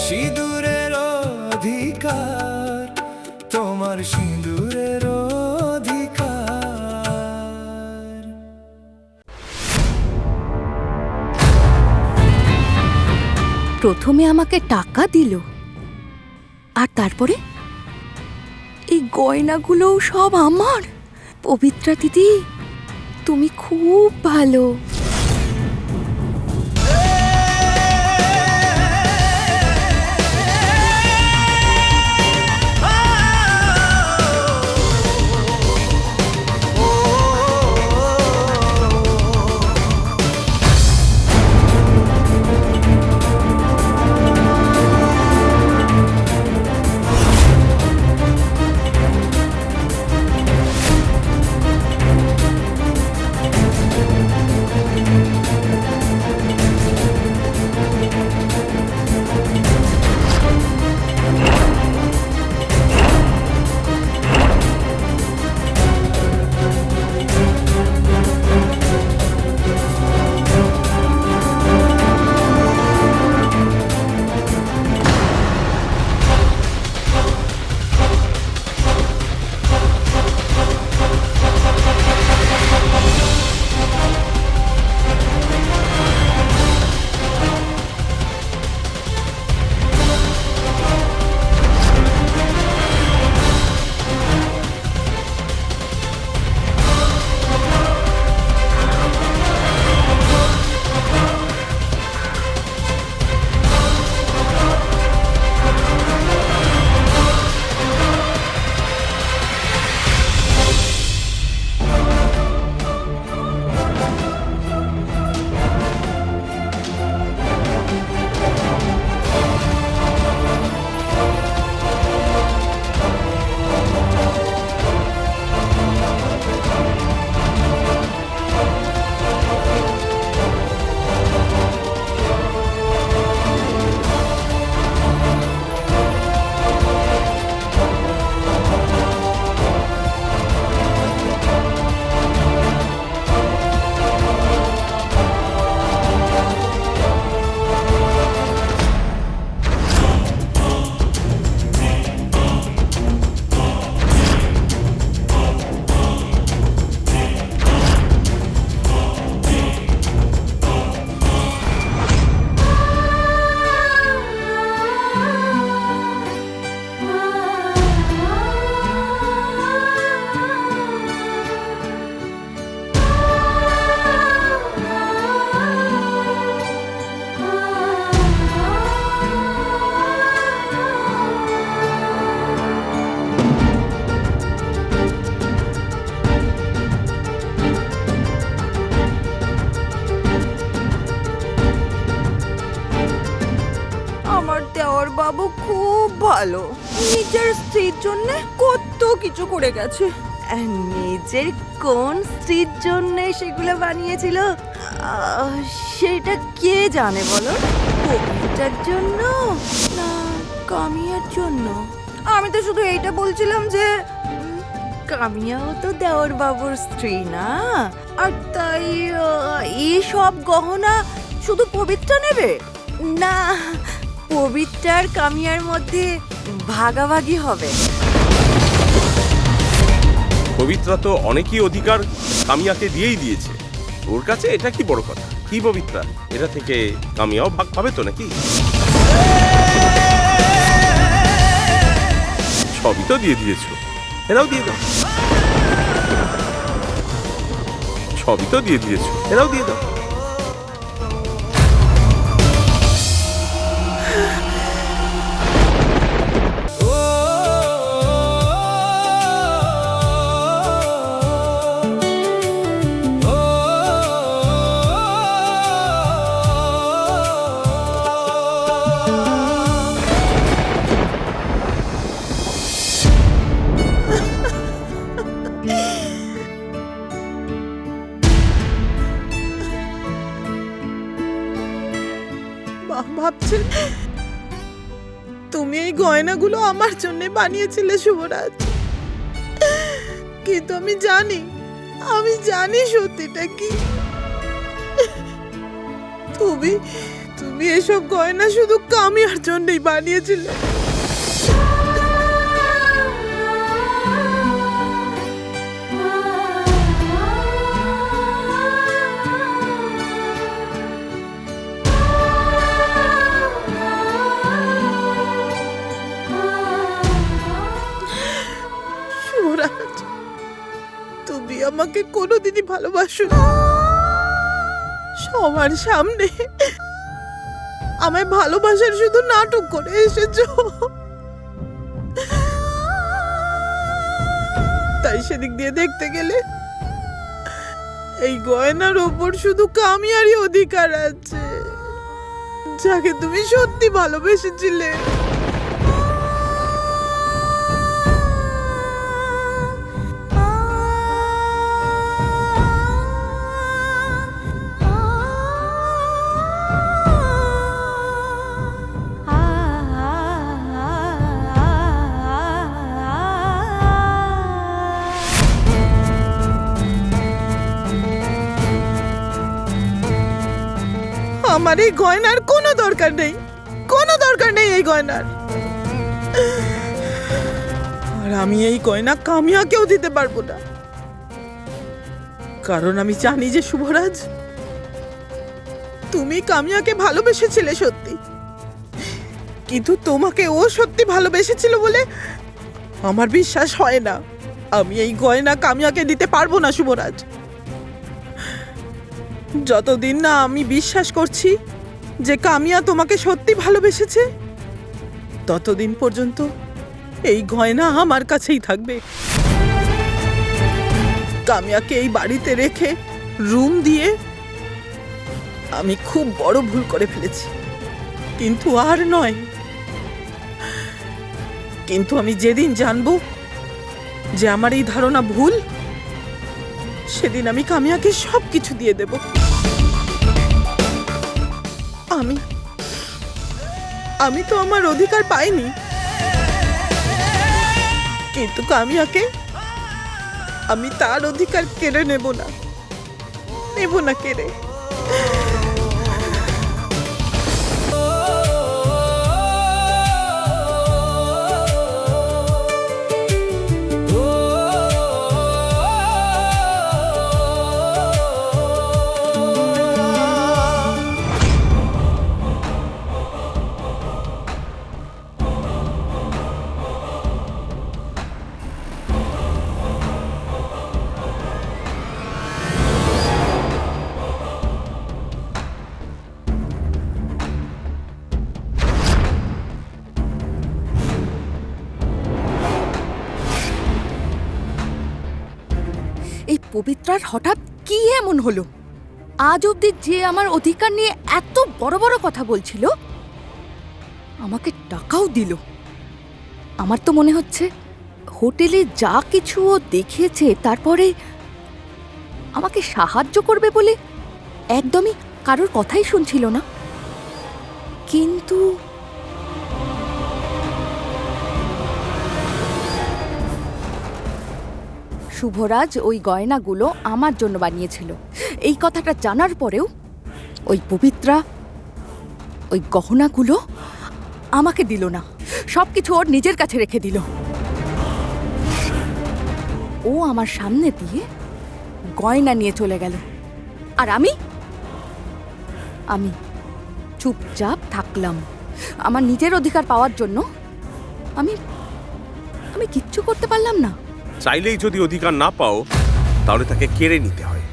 সিঁদুরের অধিকার, তোমার সিঁদুরের অধিকার। প্রথমে আমাকে টাকা দিল, আর তারপরে এই গয়নাগুলোও সব আমার। পবিত্রা দিদি, তুমি খুব ভালো। বাবু খুব ভালো, নিজের স্ত্রীর জন্য কত কিছু করে গেছে। নিজের কোন স্ত্রীর জন্য সেগুলো বানিয়েছিল সেটা কে জানে বলো? পবিত্রার জন্য না কামিয়ার জন্য? আমি তো শুধু এইটা বলছিলাম যে কামিয়াও তো দেওর বাবুর স্ত্রী না, আর তাই এই সব গহনা শুধু পবিত্রা নেবে না, পবিত্রার কামিয়ার মধ্যে ভাগাভাগি হবে। পবিত্রা তো অনেকই অধিকার কামিয়াকে দিয়েই দিয়েছে, ওর কাছে এটা কি বড় কথা? কি পবিত্রা, এটা থেকে কামিয়াও ভাগ পাবে তো নাকি? সবই তো দিয়ে দিয়েছো, এরাও দিয়ে দাও। সবই তো দিয়ে দিয়েছো, এরাও দিয়ে দাও। ভাবছেন তুমি এই গয়নাগুলো আমার জন্য বানিয়েছিলে শুভরাজ, কিন্তু আমি জানি সত্যিটা কি। তুমি এসব গয়না শুধু কামিয়ার জন্যই বানিয়েছিলে। শুভরাজ, তুমি আমাকে কোনোদিনই ভালোবাসো না। সবার সামনে আমায় ভালোবাসার শুধু নাটক করে এসেছো। তাই সেদিক দিয়ে দেখতে গেলে এই গয়নার ওপর শুধু কামিয়ারই অধিকার আছে, যাকে তুমি সত্যি ভালোবেসেছিলে। আমার এই গয়নার কোনো দরকার নেই, কোনো দরকার নেই এই গয়নার। আর আমি এই গয়না কামিয়াকেও দিতে পারবো না, কারণ আমি জানি যে শুভরাজ, তুমি কামিয়াকে ভালোবেসেছিলে সত্যি, কিন্তু তোমাকে ও সত্যি ভালোবেসেছিল বলে আমার বিশ্বাস হয় না। আমি এই গয়না কামিয়াকে দিতে পারবো না শুভরাজ। যতদিন না আমি বিশ্বাস করছি যে কামিয়া তোমাকে সত্যি ভালোবেসেছে, ততদিন পর্যন্ত এই গয়না আমার কাছেই থাকবে। কামিয়াকে এই বাড়িতে রেখে রুম দিয়ে আমি খুব বড় ভুল করে ফেলেছি, কিন্তু আর নয়। কিন্তু আমি যেদিন জানবো যে আমার এই ধারণা ভুল, সেদিন আমি কামিয়াকে সবকিছু দিয়ে দেব। আমি তো আমার অধিকার পাইনি, কিন্তু কামিয়াকে আমি তার অধিকার কেড়ে নেব না কেড়ে। এই পবিত্রার হঠাৎ কি এমন হলো? আজ অবধি যে আমার অধিকার নিয়ে এত বড় বড় কথা বলছিল, আমাকে টাকাও দিল। আমার তো মনে হচ্ছে হোটেলে যা কিছু ও দেখিয়েছে, তারপরে আমাকে সাহায্য করবে বলে একদমই কারোর কথাই শুনছিল না। কিন্তু শুভরাজ ওই গয়নাগুলো আমার জন্য বানিয়েছিল, এই কথাটা জানার পরেও ওই পবিত্রা ওই গহনাগুলো আমাকে দিল না, সবকিছু ওর নিজের কাছে রেখে দিল। ও আমার সামনে দিয়ে গয়না নিয়ে চলে গেল, আর আমি চুপচাপ থাকলাম। আমার নিজের অধিকার পাওয়ার জন্য আমি কিচ্ছু করতে পারলাম না। চাইলেই যদি অধিকার না পাও, তাহলে তাকে কেড়ে নিতে হয়।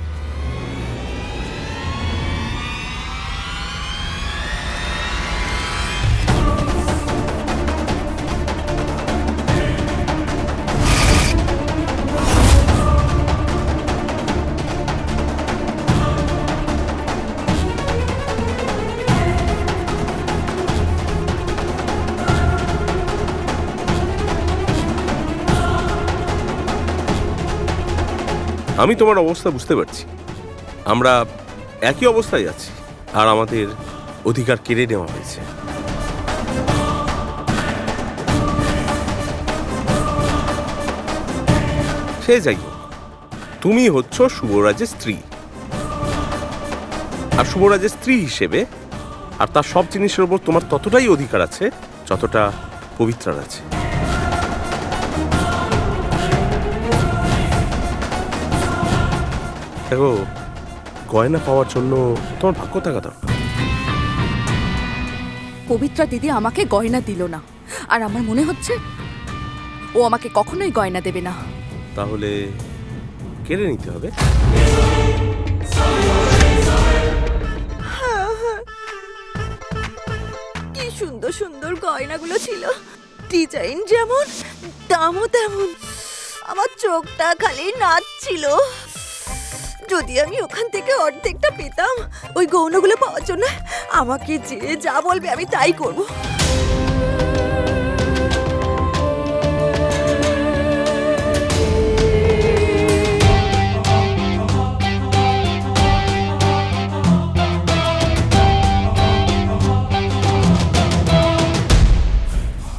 আমি তোমার অবস্থা বুঝতে পারছি। আমরা একই অবস্থায় আছি, আর আমাদের অধিকার কেড়ে নেওয়া হয়েছে। সে যাই হোক, তুমি হচ্ছ শুভরাজের স্ত্রী, আর শুভরাজের স্ত্রী হিসেবে আর তার সব জিনিসের উপর তোমার ততটাই অধিকার আছে যতটা পবিত্রার আছে। দেখো, গয়না পাওয়ার জন্য তোমার ভাগ্য থাকা দরকার। পবিত্রা দিদি আমাকে গয়না দিল না, আর আমার মনে হচ্ছে ও আমাকে কখনোই গয়না দেবে না। তাহলে কেড়ে নিতে হবে। কি সুন্দর সুন্দর গয়নাগুলো ছিল, ডিজাইন যেমন দামও তেমন। আমার চোখটা খালি নাচছিল। যদি আমি ওখান থেকে অর্ধেকটা পেতাম ওই গয়নাগুলো পাওয়ার জন্য, আমাকে যে যা বলবে আমি তাই করব।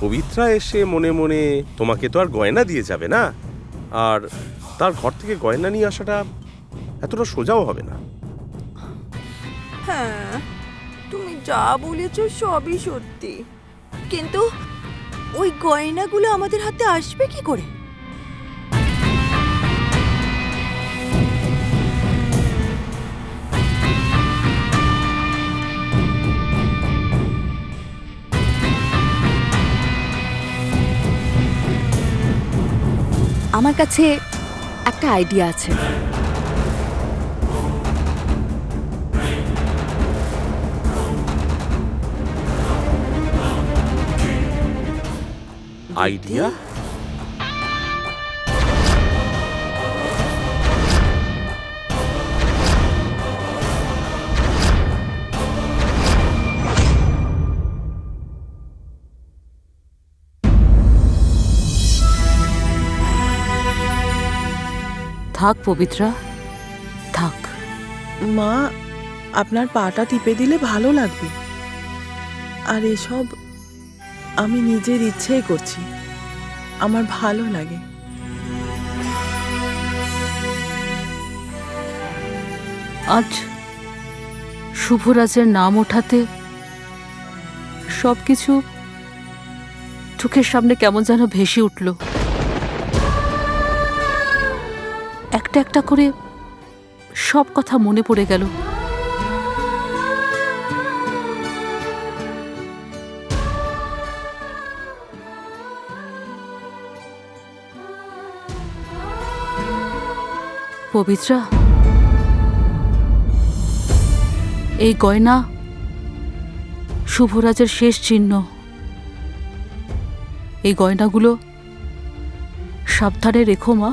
পবিত্রা এসে মনে মনে তোমাকে তো আর গয়না দিয়ে যাবে না, আর তার ঘর থেকে গয়না নিয়ে আসাটা এতটা সোজাও হবে না। হ্যাঁ, তুমি যা বলেছ সবই সত্যি, কিন্তু ওই গয়নাগুলো আমাদের হাতে আসবে কি করে? আমার কাছে একটা আইডিয়া আছে। আইডিয়া? থাক পবিত্রা, থাক। মা, আপনার পাটা টিপে দিলে ভালো লাগবে। আর এসব আমি নিজের ইচ্ছেই করছি, আমার ভালো লাগে। আজ শুভরাজের নাম ওঠাতে সবকিছু চোখের সামনে কেমন যেন ভেসে উঠল। একটা একটা করে সব কথা মনে পড়ে গেল। পবিত্রা, এই গয়না শুভরাজের শেষ চিহ্ন। এই গয়নাগুলো সাবধানে রেখো মা।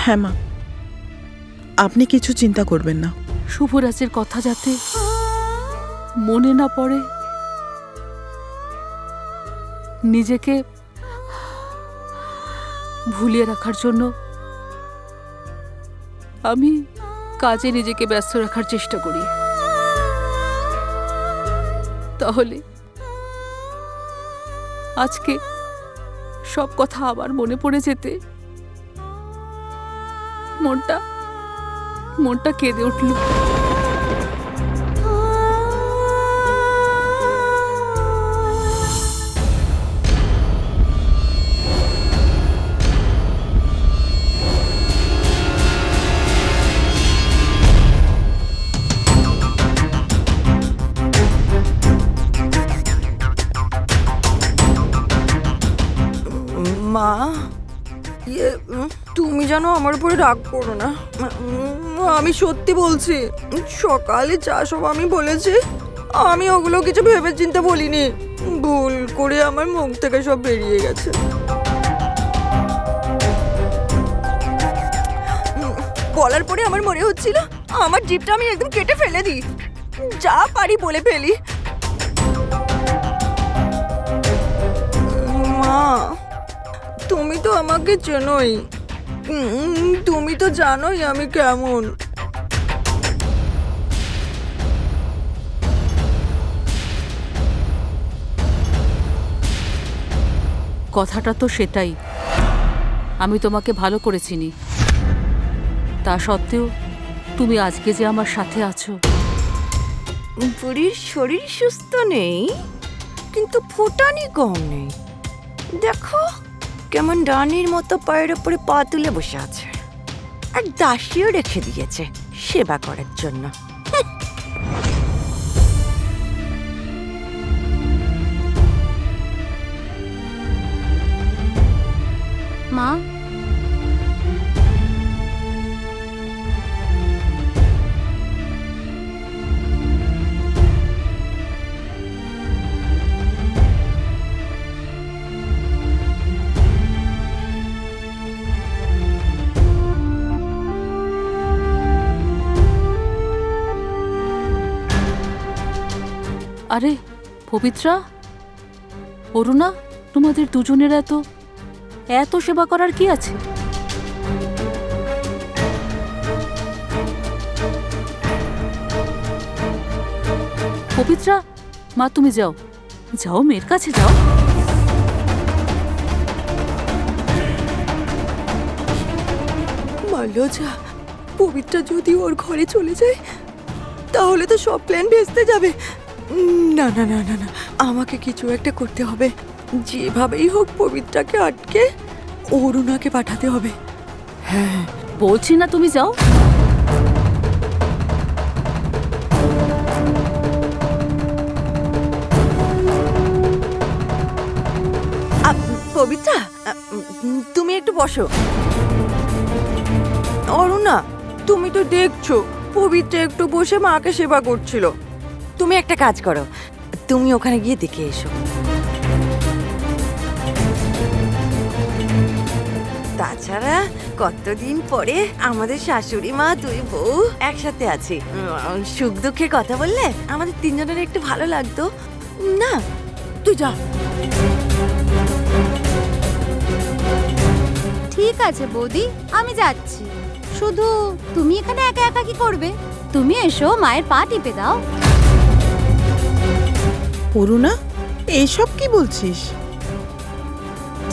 হ্যাঁ মা, আপনি কিছু চিন্তা করবেন না। শুভরাজের কথা যাতে মনে না পড়ে, নিজেকে ভুলিয়ে রাখার জন্য আমি কাজে নিজেকে ব্যস্ত রাখার চেষ্টা করি। তাহলে আজকে সব কথা আবার মনে পড়ে যেতে মনটা কেঁদে উঠল। মা, তুমি জানো আমার উপরে রাগ করো না। আমি সত্যি বলছি, সকালে যা সব আমি বলেছি আমি ওগুলো কিছু ভেবে চিন্তে বলিনি। ভুল করে আমার মুখ থেকে সব বেরিয়ে গেছে। বলার পরে আমার মনে হচ্ছিল আমার জিভটা আমি একদম কেটে ফেলে দিই, যা পারি বলে ফেলি। মা, তুমি তো আমাকে চেনোই, তুমি তো জানোই আমি কেমন। কথাটা তো সেটাই, আমি তোমাকে ভালো করে চিনি। তা সত্ত্বেও তুমি আজকে যে আমার সাথে আছো বুড়ির শরীর সুস্থ নেই, কিন্তু ফুটানি কম নেই। দেখো কেমন ডানির মতো পায়ের ওপরে পা তুলে বসে আছে, আর দাসীও রেখে দিয়েছে সেবা করার জন্য। মা, আরে পবিত্রা, অরুণা, তোমাদের দুজনের এত এত সেবা করার কি আছে? পবিত্রা, মা তুমি যাও, যাও মেয়ের কাছে যাও। মাল্যজা, পবিত্রা যদি ওর ঘরে চলে যায় তাহলে তো সব প্ল্যান ভেস্তে যাবে। না না না না না, আমাকে কিছু একটা করতে হবে। যেভাবেই হোক পবিত্রাকে আটকে অরুণাকে পাঠাতে হবে। হ্যাঁ, বলছি না তুমি যাও। পবিত্রা, তুমি একটু বসো। অরুণা, তুমি তো দেখছো পবিত্রা একটু বসে মাকে সেবা করছিল। তুমি একটা কাজ করো, তুমি ওখানে গিয়ে দেখে এসো। তাছাড়া কতদিন পরে আমাদের শাশুড়ি মা দুই বউ একসাথে আছি, সুখ দুঃখের কথা বললে আমাদের তিনজনের একটু ভালো লাগতো না? তুই যা। ঠিক আছে বৌদি, আমি যাচ্ছি। শুধু তুমি এখানে একা একা কি করবে? তুমি এসো, মায়ের পা টিপে দাও। অরুণা, এইসব কি বলছিস?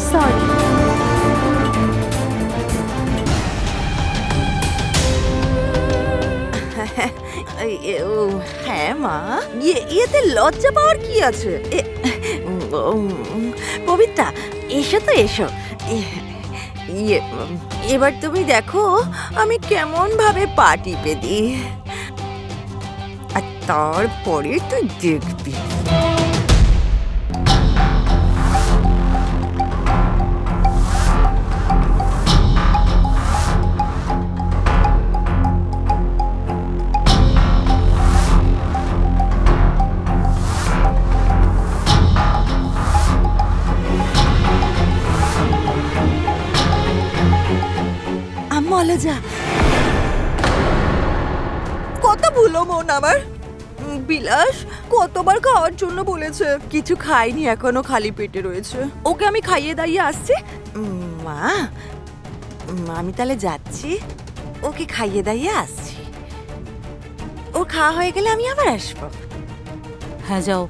সরি। হ্যাঁ মা, ইয়েতে লজ্জা পাওয়ার কি আছে? পবিত্রা, এসো তো এসো। এবার তুমি দেখো আমি কেমন ভাবে পা টিপে দিই, আর তারপরে তুই দেখবি। মলজা, কত ভুলো মন আমার। বিলাস কতবার খাওয়ার জন্য বলেছে, কিছু খাইনি এখনো, খালি পেটে রয়েছে। ওকে আমি খাইয়ে দাইয়ে আসছি। মা, আমি তাহলে যাচ্ছি, ওকে খাইয়ে দাইয়ে আসছি। ও খাওয়া হয়ে গেলে আমি আবার আসবো। হ্যাঁ যাও।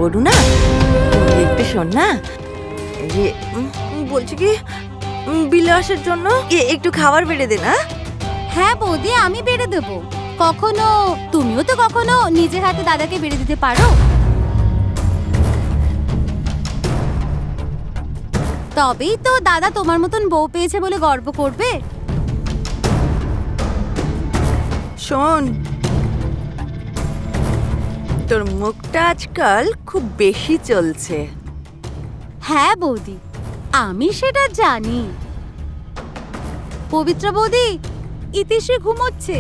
অরুণা, একটু শোন না, বলছি কি বিলাসের জন্য একটু খাবার বেড়ে দে না। হ্যাঁ বৌদি, আমি বেড়ে দেবো। কখনো তুমিও তো কখনো নিজের হাতে দাদাকে বেড়ে দিতে পারো। তবেই তো দাদা তোমার মতন বউ পেয়েছে বলে গর্ব করবে। শোন, তোর মুখটা আজকাল খুব বেশি চলছে। হ্যাঁ বৌদি, আমি সেটা জানি। পবিত্র বৌদি, ইতিশ্রী ঘুমোচ্ছে।